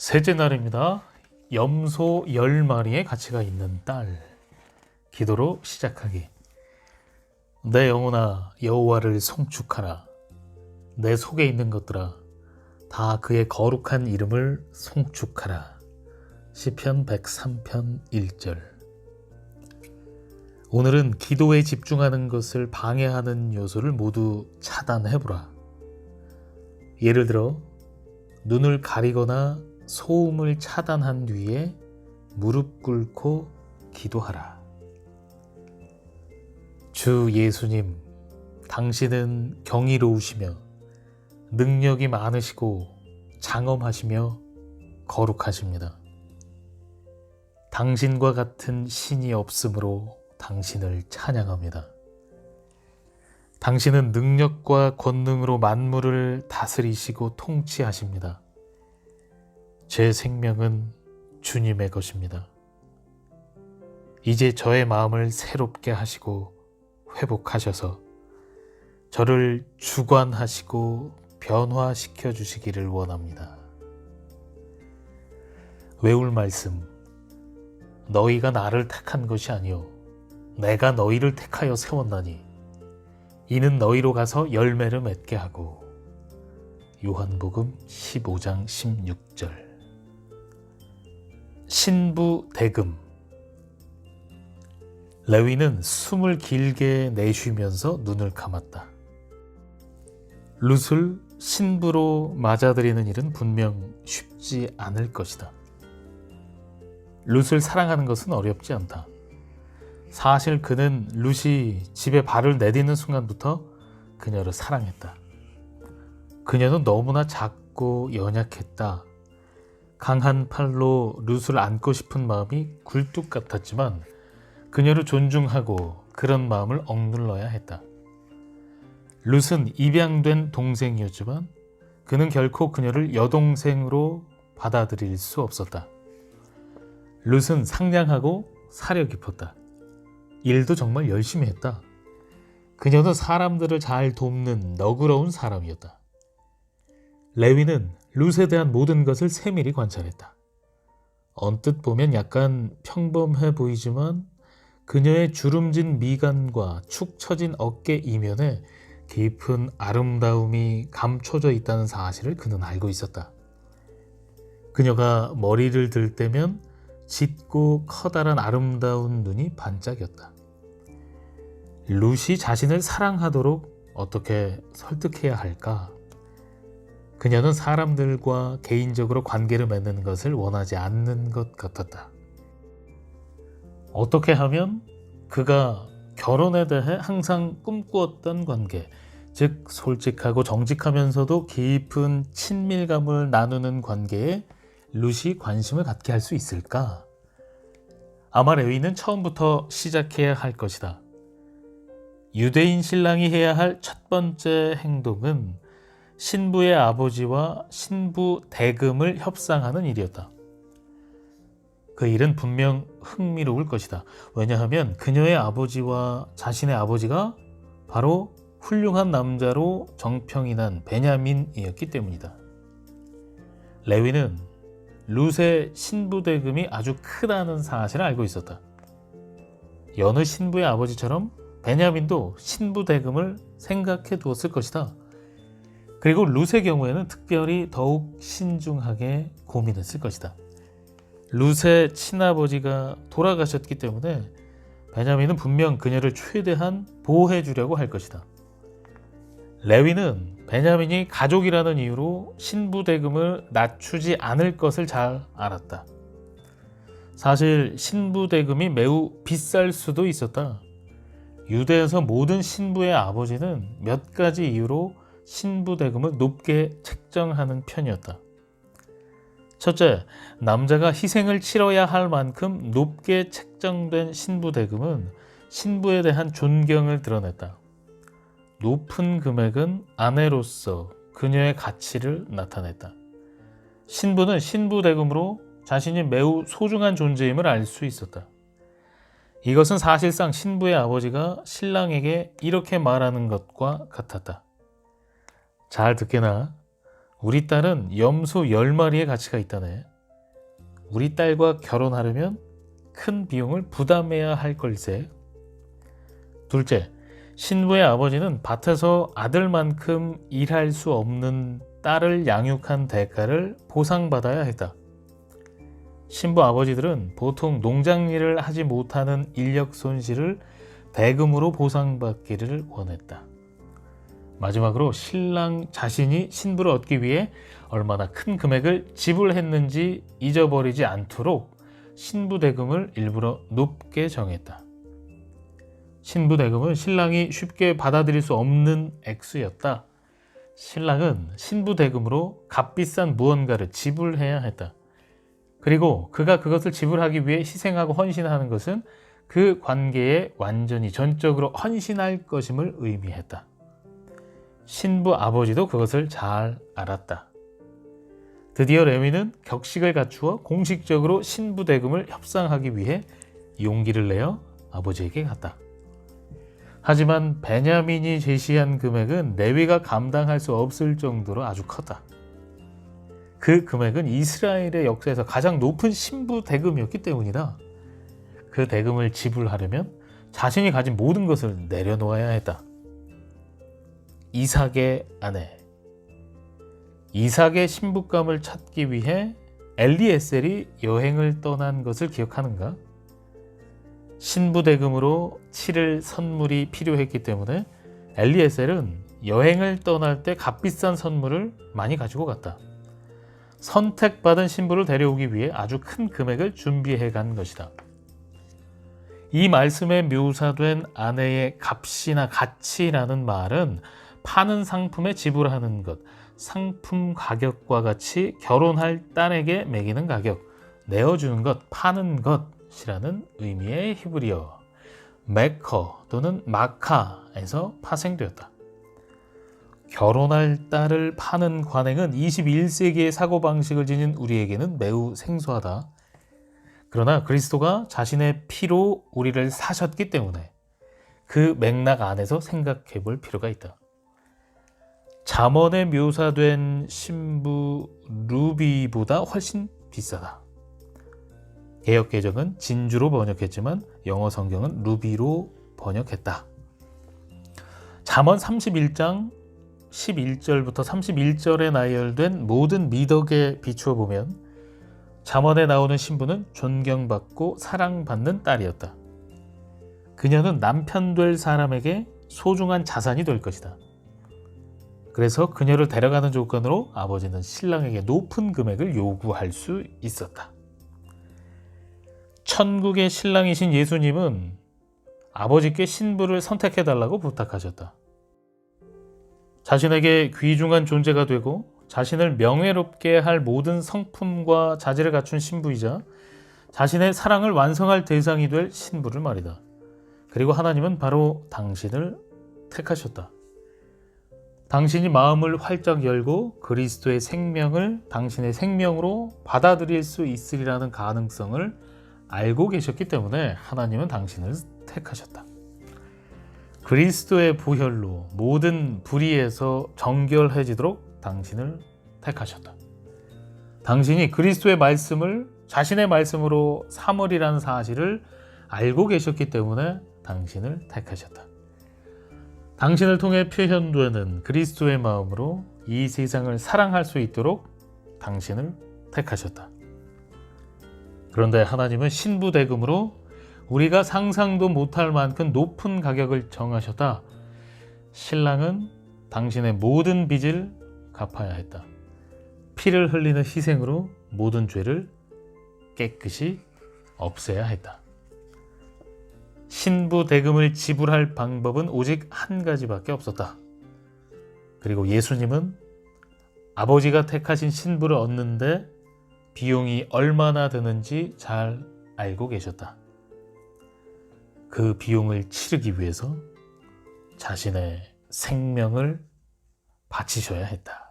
셋째 날입니다. 염소 10마리의 가치가 있는 딸. 기도로 시작하기. 내 영혼아 여호와를 송축하라. 내 속에 있는 것들아 다 그의 거룩한 이름을 송축하라. 시편 103편 1절. 오늘은 기도에 집중하는 것을 방해하는 요소를 모두 차단해보라. 예를 들어 눈을 가리거나 소음을 차단한 뒤에 무릎 꿇고 기도하라. 주 예수님, 당신은 경이로우시며 능력이 많으시고 장엄하시며 거룩하십니다. 당신과 같은 신이 없으므로 당신을 찬양합니다. 당신은 능력과 권능으로 만물을 다스리시고 통치하십니다. 제 생명은 주님의 것입니다. 이제 저의 마음을 새롭게 하시고 회복하셔서 저를 주관하시고 변화시켜 주시기를 원합니다. 외울 말씀. 너희가 나를 택한 것이 아니요 내가 너희를 택하여 세웠나니 이는 너희로 가서 열매를 맺게 하고. 요한복음 15장 16절. 신부 대금. 레위는 숨을 길게 내쉬면서 눈을 감았다. 룻을 신부로 맞아들이는 일은 분명 쉽지 않을 것이다. 룻을 사랑하는 것은 어렵지 않다. 사실 그는 룻이 집에 발을 내딛는 순간부터 그녀를 사랑했다. 그녀는 너무나 작고 연약했다. 강한 팔로 룻을 안고 싶은 마음이 굴뚝 같았지만 그녀를 존중하고 그런 마음을 억눌러야 했다. 룻은 입양된 동생이었지만 그는 결코 그녀를 여동생으로 받아들일 수 없었다. 룻은 상냥하고 사려 깊었다. 일도 정말 열심히 했다. 그녀는 사람들을 잘 돕는 너그러운 사람이었다. 레위는 룻에 대한 모든 것을 세밀히 관찰했다. 언뜻 보면 약간 평범해 보이지만 그녀의 주름진 미간과 축 처진 어깨 이면에 깊은 아름다움이 감춰져 있다는 사실을 그는 알고 있었다. 그녀가 머리를 들 때면 짙고 커다란 아름다운 눈이 반짝였다. 룻이 자신을 사랑하도록 어떻게 설득해야 할까? 그녀는 사람들과 개인적으로 관계를 맺는 것을 원하지 않는 것 같았다. 어떻게 하면 그가 결혼에 대해 항상 꿈꾸었던 관계, 즉 솔직하고 정직하면서도 깊은 친밀감을 나누는 관계에 룻이 관심을 갖게 할 수 있을까? 아마 레위는 처음부터 시작해야 할 것이다. 유대인 신랑이 해야 할 첫 번째 행동은 신부의 아버지와 신부 대금을 협상하는 일이었다. 그 일은 분명 흥미로울 것이다. 왜냐하면 그녀의 아버지와 자신의 아버지가 바로 훌륭한 남자로 정평이 난 베냐민이었기 때문이다. 레위는 룻의 신부 대금이 아주 크다는 사실을 알고 있었다. 여느 신부의 아버지처럼 베냐민도 신부 대금을 생각해 두었을 것이다. 그리고 룻의 경우에는 특별히 더욱 신중하게 고민했을 것이다. 룻의 친아버지가 돌아가셨기 때문에 베냐민은 분명 그녀를 최대한 보호해 주려고 할 것이다. 레위는 베냐민이 가족이라는 이유로 신부 대금을 낮추지 않을 것을 잘 알았다. 사실 신부 대금이 매우 비쌀 수도 있었다. 유대에서 모든 신부의 아버지는 몇 가지 이유로 신부 대금을 높게 책정하는 편이었다. 첫째, 남자가 희생을 치러야 할 만큼 높게 책정된 신부 대금은 신부에 대한 존경을 드러냈다. 높은 금액은 아내로서 그녀의 가치를 나타냈다. 신부는 신부 대금으로 자신이 매우 소중한 존재임을 알 수 있었다. 이것은 사실상 신부의 아버지가 신랑에게 이렇게 말하는 것과 같았다. 잘 듣게나 우리 딸은 염소 10마리의 가치가 있다네. 우리 딸과 결혼하려면 큰 비용을 부담해야 할 걸세. 둘째, 신부의 아버지는 밭에서 아들만큼 일할 수 없는 딸을 양육한 대가를 보상받아야 했다. 신부 아버지들은 보통 농장 일을 하지 못하는 인력 손실을 대금으로 보상받기를 원했다. 마지막으로 신랑 자신이 신부를 얻기 위해 얼마나 큰 금액을 지불했는지 잊어버리지 않도록 신부 대금을 일부러 높게 정했다. 신부 대금은 신랑이 쉽게 받아들일 수 없는 액수였다. 신랑은 신부 대금으로 값비싼 무언가를 지불해야 했다. 그리고 그가 그것을 지불하기 위해 희생하고 헌신하는 것은 그 관계에 완전히 전적으로 헌신할 것임을 의미했다. 신부 아버지도 그것을 잘 알았다. 드디어 레위는 격식을 갖추어 공식적으로 신부 대금을 협상하기 위해 용기를 내어 아버지에게 갔다. 하지만 베냐민이 제시한 금액은 레위가 감당할 수 없을 정도로 아주 컸다. 그 금액은 이스라엘의 역사에서 가장 높은 신부 대금이었기 때문이다. 그 대금을 지불하려면 자신이 가진 모든 것을 내려놓아야 했다. 이삭의 아내. 이삭의 신부감을 찾기 위해 엘리에셀이 여행을 떠난 것을 기억하는가? 신부 대금으로 치를 선물이 필요했기 때문에 엘리에셀은 여행을 떠날 때 값비싼 선물을 많이 가지고 갔다. 선택받은 신부를 데려오기 위해 아주 큰 금액을 준비해 간 것이다. 이 말씀에 묘사된 아내의 값이나 가치라는 말은 파는 상품에 지불하는 것, 상품 가격과 같이 결혼할 딸에게 매기는 가격, 내어주는 것, 파는 것이라는 의미의 히브리어 메커 또는 마카에서 파생되었다. 결혼할 딸을 파는 관행은 21세기의 사고방식을 지닌 우리에게는 매우 생소하다. 그러나 그리스도가 자신의 피로 우리를 사셨기 때문에 그 맥락 안에서 생각해 볼 필요가 있다. 잠언에 묘사된 신부 루비보다 훨씬 비싸다. 개역개정은 진주로 번역했지만 영어 성경은 루비로 번역했다. 잠언 31장 11절부터 31절에 나열된 모든 미덕에 비추어 보면 잠언에 나오는 신부는 존경받고 사랑받는 딸이었다. 그녀는 남편 될 사람에게 소중한 자산이 될 것이다. 그래서 그녀를 데려가는 조건으로 아버지는 신랑에게 높은 금액을 요구할 수 있었다. 천국의 신랑이신 예수님은 아버지께 신부를 선택해달라고 부탁하셨다. 자신에게 귀중한 존재가 되고 자신을 명예롭게 할 모든 성품과 자질을 갖춘 신부이자 자신의 사랑을 완성할 대상이 될 신부를 말이다. 그리고 하나님은 바로 당신을 택하셨다. 당신이 마음을 활짝 열고 그리스도의 생명을 당신의 생명으로 받아들일 수 있으리라는 가능성을 알고 계셨기 때문에 하나님은 당신을 택하셨다. 그리스도의 보혈로 모든 불의에서 정결해지도록 당신을 택하셨다. 당신이 그리스도의 말씀을 자신의 말씀으로 삼으리라는 사실을 알고 계셨기 때문에 당신을 택하셨다. 당신을 통해 표현되는 그리스도의 마음으로 이 세상을 사랑할 수 있도록 당신을 택하셨다. 그런데 하나님은 신부 대금으로 우리가 상상도 못할 만큼 높은 가격을 정하셨다. 신랑은 당신의 모든 빚을 갚아야 했다. 피를 흘리는 희생으로 모든 죄를 깨끗이 없애야 했다. 신부 대금을 지불할 방법은 오직 한 가지밖에 없었다. 그리고 예수님은 아버지가 택하신 신부를 얻는데 비용이 얼마나 드는지 잘 알고 계셨다. 그 비용을 치르기 위해서 자신의 생명을 바치셔야 했다.